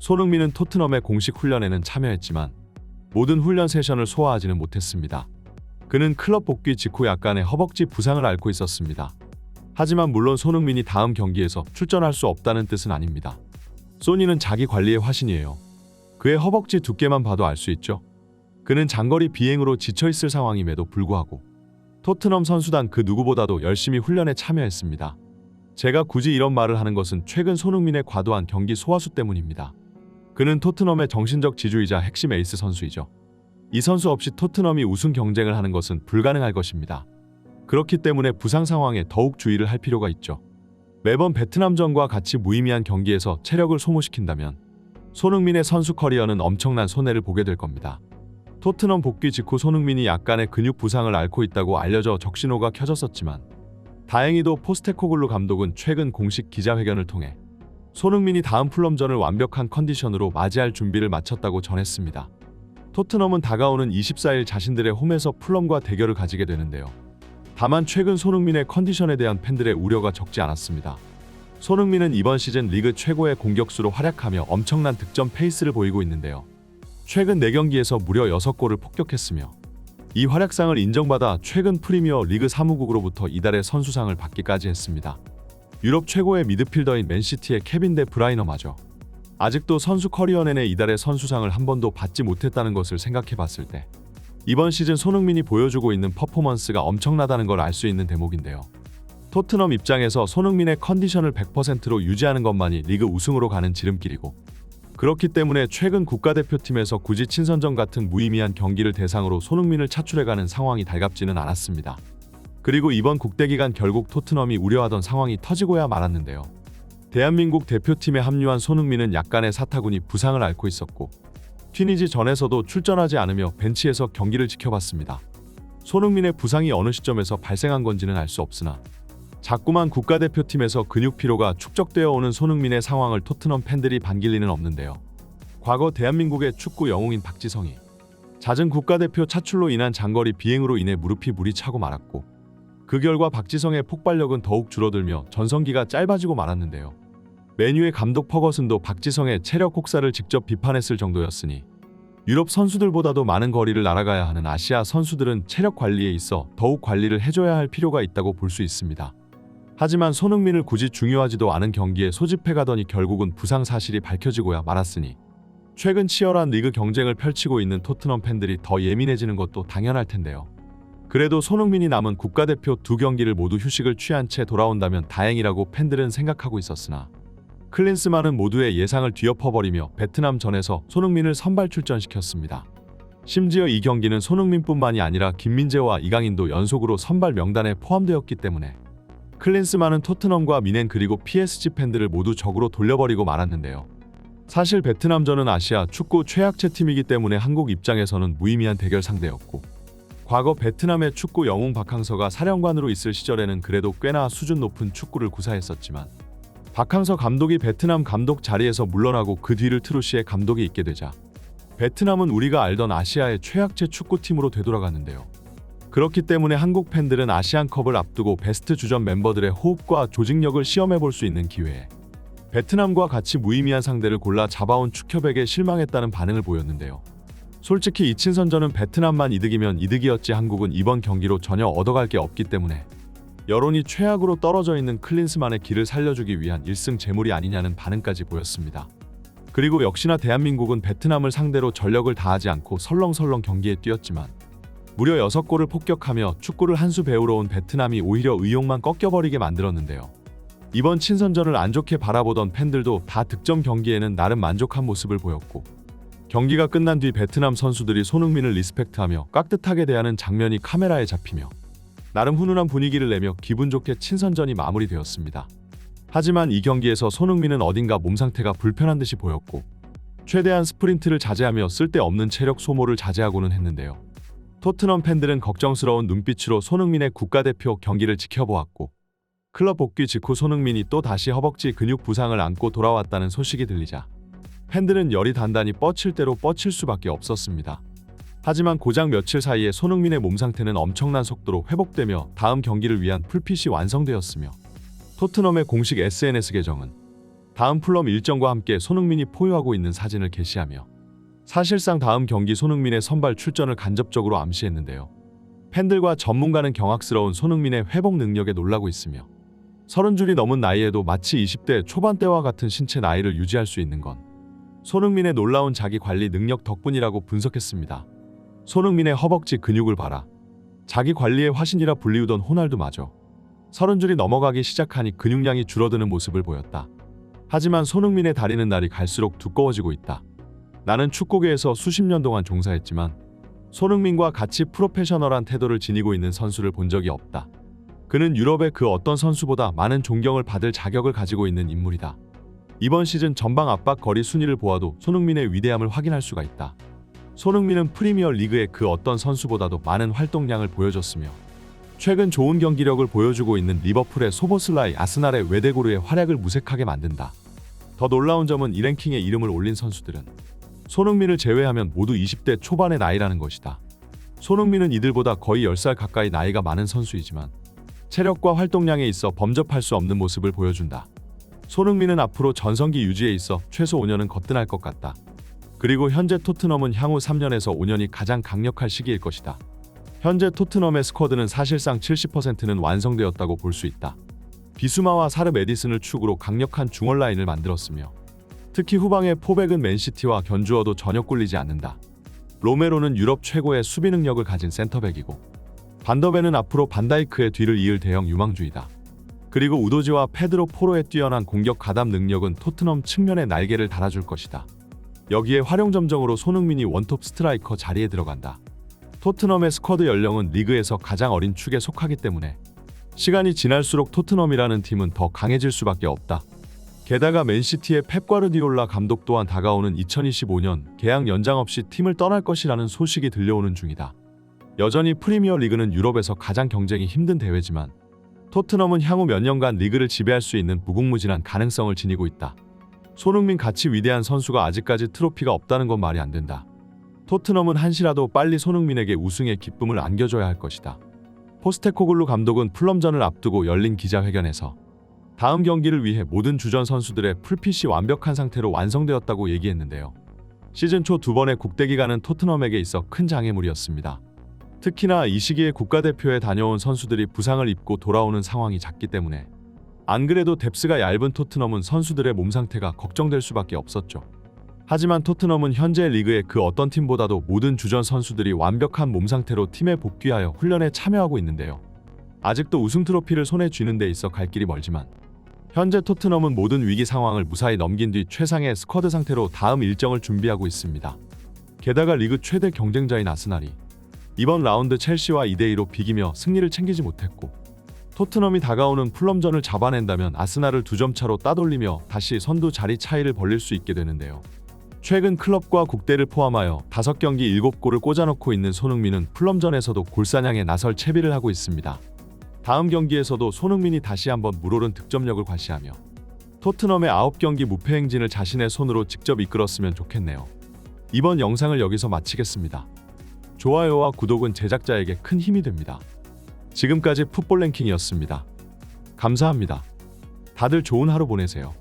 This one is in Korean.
손흥민은 토트넘의 공식 훈련에는 참여했지만 모든 훈련 세션을 소화하지는 못했습니다. 그는 클럽 복귀 직후 약간의 허벅지 부상을 앓고 있었습니다. 하지만 물론 손흥민이 다음 경기에서 출전할 수 없다는 뜻은 아닙니다. 소니는 자기 관리의 화신이에요. 그의 허벅지 두께만 봐도 알 수 있죠. 그는 장거리 비행으로 지쳐있을 상황임에도 불구하고 토트넘 선수단 그 누구보다도 열심히 훈련에 참여했습니다. 제가 굳이 이런 말을 하는 것은 최근 손흥민의 과도한 경기 소화수 때문입니다. 그는 토트넘의 정신적 지주이자 핵심 에이스 선수이죠. 이 선수 없이 토트넘이 우승 경쟁을 하는 것은 불가능할 것입니다. 그렇기 때문에 부상 상황에 더욱 주의를 할 필요가 있죠. 매번 베트남전과 같이 무의미한 경기에서 체력을 소모시킨다면 손흥민의 선수 커리어는 엄청난 손해를 보게 될 겁니다. 토트넘 복귀 직후 손흥민이 약간의 근육 부상을 앓고 있다고 알려져 적신호가 켜졌었지만 다행히도 포스테코글루 감독은 최근 공식 기자회견을 통해 손흥민이 다음 풀럼전을 완벽한 컨디션으로 맞이할 준비를 마쳤다고 전했습니다. 토트넘은 다가오는 24일 자신들의 홈에서 풀럼과 대결을 가지게 되는데요. 다만 최근 손흥민의 컨디션에 대한 팬들의 우려가 적지 않았습니다. 손흥민은 이번 시즌 리그 최고의 공격수로 활약하며 엄청난 득점 페이스를 보이고 있는데요. 최근 4경기에서 무려 6골을 폭격했으며 이 활약상을 인정받아 최근 프리미어 리그 사무국으로부터 이달의 선수상을 받기까지 했습니다. 유럽 최고의 미드필더인 맨시티의 케빈 데 브라이너마저 아직도 선수 커리어 내내 이달의 선수상을 한 번도 받지 못했다는 것을 생각해 봤을 때 이번 시즌 손흥민이 보여주고 있는 퍼포먼스가 엄청나다는 걸 알 수 있는 대목인데요. 토트넘 입장에서 손흥민의 컨디션을 100%로 유지하는 것만이 리그 우승으로 가는 지름길이고 그렇기 때문에 최근 국가대표팀에서 굳이 친선전 같은 무의미한 경기를 대상으로 손흥민을 차출해가는 상황이 달갑지는 않았습니다. 그리고 이번 국대 기간 결국 토트넘이 우려하던 상황이 터지고야 말았는데요. 대한민국 대표팀에 합류한 손흥민은 약간의 사타구니 부상을 앓고 있었고 튀니지전에서도 출전하지 않으며 벤치에서 경기를 지켜봤습니다. 손흥민의 부상이 어느 시점에서 발생한 건지는 알 수 없으나 자꾸만 국가대표팀에서 근육 피로가 축적되어 오는 손흥민의 상황을 토트넘 팬들이 반길 리는 없는데요. 과거 대한민국의 축구 영웅인 박지성이 잦은 국가대표 차출로 인한 장거리 비행으로 인해 무릎이 물이 차고 말았고 그 결과 박지성의 폭발력은 더욱 줄어들며 전성기가 짧아지고 말았는데요. 맨유의 감독 퍼거슨도 박지성의 체력 혹사를 직접 비판했을 정도였으니 유럽 선수들보다도 많은 거리를 날아가야 하는 아시아 선수들은 체력 관리에 있어 더욱 관리를 해줘야 할 필요가 있다고 볼 수 있습니다. 하지만 손흥민을 굳이 중요하지도 않은 경기에 소집해 가더니 결국은 부상 사실이 밝혀지고야 말았으니 최근 치열한 리그 경쟁을 펼치고 있는 토트넘 팬들이 더 예민해지는 것도 당연할 텐데요. 그래도 손흥민이 남은 국가대표 2경기를 모두 휴식을 취한 채 돌아온다면 다행이라고 팬들은 생각하고 있었으나 클린스만은 모두의 예상을 뒤엎어버리며 베트남전에서 손흥민을 선발 출전시켰습니다. 심지어 이 경기는 손흥민뿐만이 아니라 김민재와 이강인도 연속으로 선발 명단에 포함되었기 때문에 클린스만은 토트넘과 미넨 그리고 PSG 팬들을 모두 적으로 돌려버리고 말았는데요. 사실 베트남전은 아시아 축구 최약체 팀이기 때문에 한국 입장에서는 무의미한 대결 상대였고 과거 베트남의 축구 영웅 박항서가 사령관으로 있을 시절에는 그래도 꽤나 수준 높은 축구를 구사했었지만 박항서 감독이 베트남 감독 자리에서 물러나고 그 뒤를 트루시의 감독이 있게 되자 베트남은 우리가 알던 아시아의 최약체 축구팀으로 되돌아갔는데요. 그렇기 때문에 한국 팬들은 아시안컵을 앞두고 베스트 주전 멤버들의 호흡과 조직력을 시험해볼 수 있는 기회에 베트남과 같이 무의미한 상대를 골라 잡아온 축협에게 실망했다는 반응을 보였는데요. 솔직히 이 친선전은 베트남만 이득이면 이득이었지 한국은 이번 경기로 전혀 얻어갈 게 없기 때문에 여론이 최악으로 떨어져 있는 클린스만의 길을 살려주기 위한 1승 제물이 아니냐는 반응까지 보였습니다. 그리고 역시나 대한민국은 베트남을 상대로 전력을 다하지 않고 설렁설렁 경기에 뛰었지만 무려 6골을 폭격하며 축구를 한 수 배우러 온 베트남이 오히려 의욕만 꺾여버리게 만들었는데요. 이번 친선전을 안 좋게 바라보던 팬들도 다 득점 경기에는 나름 만족한 모습을 보였고 경기가 끝난 뒤 베트남 선수들이 손흥민을 리스펙트하며 깍듯하게 대하는 장면이 카메라에 잡히며 나름 훈훈한 분위기를 내며 기분 좋게 친선전이 마무리되었습니다. 하지만 이 경기에서 손흥민은 어딘가 몸 상태가 불편한 듯이 보였고 최대한 스프린트를 자제하며 쓸데없는 체력 소모를 자제하고는 했는데요. 토트넘 팬들은 걱정스러운 눈빛으로 손흥민의 국가대표 경기를 지켜보았고 클럽 복귀 직후 손흥민이 또 다시 허벅지 근육 부상을 안고 돌아왔다는 소식이 들리자 팬들은 열이 단단히 뻗칠 대로 뻗칠 수밖에 없었습니다. 하지만 고작 며칠 사이에 손흥민의 몸 상태는 엄청난 속도로 회복되며 다음 경기를 위한 풀핏이 완성되었으며 토트넘의 공식 SNS 계정은 다음 플럼 일정과 함께 손흥민이 포효하고 있는 사진을 게시하며 사실상 다음 경기 손흥민의 선발 출전을 간접적으로 암시했는데요. 팬들과 전문가는 경악스러운 손흥민의 회복 능력에 놀라고 있으며 30줄이 넘은 나이에도 마치 20대 초반 때와 같은 신체 나이를 유지할 수 있는 건 손흥민의 놀라운 자기 관리 능력 덕분이라고 분석했습니다. 손흥민의 허벅지 근육을 봐라. 자기 관리의 화신이라 불리우던 호날두마저 30줄이 넘어가기 시작하니 근육량이 줄어드는 모습을 보였다. 하지만 손흥민의 다리는 날이 갈수록 두꺼워지고 있다. 나는 축구계에서 수십 년 동안 종사했지만 손흥민과 같이 프로페셔널한 태도를 지니고 있는 선수를 본 적이 없다. 그는 유럽의 그 어떤 선수보다 많은 존경을 받을 자격을 가지고 있는 인물이다. 이번 시즌 전방 압박 거리 순위를 보아도 손흥민의 위대함을 확인할 수가 있다. 손흥민은 프리미어 리그의 그 어떤 선수보다도 많은 활동량을 보여줬으며 최근 좋은 경기력을 보여주고 있는 리버풀의 소보슬라이, 아스날의 외대고르의 활약을 무색하게 만든다. 더 놀라운 점은 이 랭킹에 이름을 올린 선수들은 손흥민을 제외하면 모두 20대 초반의 나이라는 것이다. 손흥민은 이들보다 거의 10살 가까이 나이가 많은 선수이지만 체력과 활동량에 있어 범접할 수 없는 모습을 보여준다. 손흥민은 앞으로 전성기 유지에 있어 최소 5년은 거뜬할 것 같다. 그리고 현재 토트넘은 향후 3년에서 5년이 가장 강력할 시기일 것이다. 현재 토트넘의 스쿼드는 사실상 70%는 완성되었다고 볼 수 있다. 비수마와 사르 메디슨을 축으로 강력한 중원 라인을 만들었으며 특히 후방의 포백은 맨시티와 견주어도 전혀 꿀리지 않는다. 로메로는 유럽 최고의 수비 능력을 가진 센터백이고 반더벤은 앞으로 반다이크의 뒤를 이을 대형 유망주이다. 그리고 우도지와 페드로 포로의 뛰어난 공격 가담 능력은 토트넘 측면에 날개를 달아줄 것이다. 여기에 활용점정으로 손흥민이 원톱 스트라이커 자리에 들어간다. 토트넘의 스쿼드 연령은 리그에서 가장 어린 축에 속하기 때문에 시간이 지날수록 토트넘이라는 팀은 더 강해질 수밖에 없다. 게다가 맨시티의 펩 과르디올라 감독 또한 다가오는 2025년 계약 연장 없이 팀을 떠날 것이라는 소식이 들려오는 중이다. 여전히 프리미어 리그는 유럽에서 가장 경쟁이 힘든 대회지만 토트넘은 향후 몇 년간 리그를 지배할 수 있는 무궁무진한 가능성을 지니고 있다. 손흥민 같이 위대한 선수가 아직까지 트로피가 없다는 건 말이 안 된다. 토트넘은 한시라도 빨리 손흥민에게 우승의 기쁨을 안겨줘야 할 것이다. 포스테코글루 감독은 플럼전을 앞두고 열린 기자회견에서 다음 경기를 위해 모든 주전 선수들의 풀핏이 완벽한 상태로 완성되었다고 얘기했는데요. 시즌 초 2번의 국대 기간은 토트넘에게 있어 큰 장애물이었습니다. 특히나 이 시기에 국가대표에 다녀온 선수들이 부상을 입고 돌아오는 상황이 잦기 때문에 안 그래도 뎁스가 얇은 토트넘은 선수들의 몸 상태가 걱정될 수밖에 없었죠. 하지만 토트넘은 현재 리그의 그 어떤 팀보다도 모든 주전 선수들이 완벽한 몸 상태로 팀에 복귀하여 훈련에 참여하고 있는데요. 아직도 우승 트로피를 손에 쥐는 데 있어 갈 길이 멀지만 현재 토트넘은 모든 위기 상황을 무사히 넘긴 뒤 최상의 스쿼드 상태로 다음 일정을 준비하고 있습니다. 게다가 리그 최대 경쟁자인 아스날이 이번 라운드 첼시와 2대2로 비기며 승리를 챙기지 못했고 토트넘이 다가오는 플럼전을 잡아낸다면 아스날을 2점 차로 따돌리며 다시 선두 자리 차이를 벌릴 수 있게 되는데요. 최근 클럽과 국대를 포함하여 5경기 7골을 꽂아놓고 있는 손흥민은 플럼전에서도 골사냥에 나설 채비를 하고 있습니다. 다음 경기에서도 손흥민이 다시 한번 물오른 득점력을 과시하며 토트넘의 9경기 무패 행진을 자신의 손으로 직접 이끌었으면 좋겠네요. 이번 영상을 여기서 마치겠습니다. 좋아요와 구독은 제작자에게 큰 힘이 됩니다. 지금까지 풋볼 랭킹이었습니다. 감사합니다. 다들 좋은 하루 보내세요.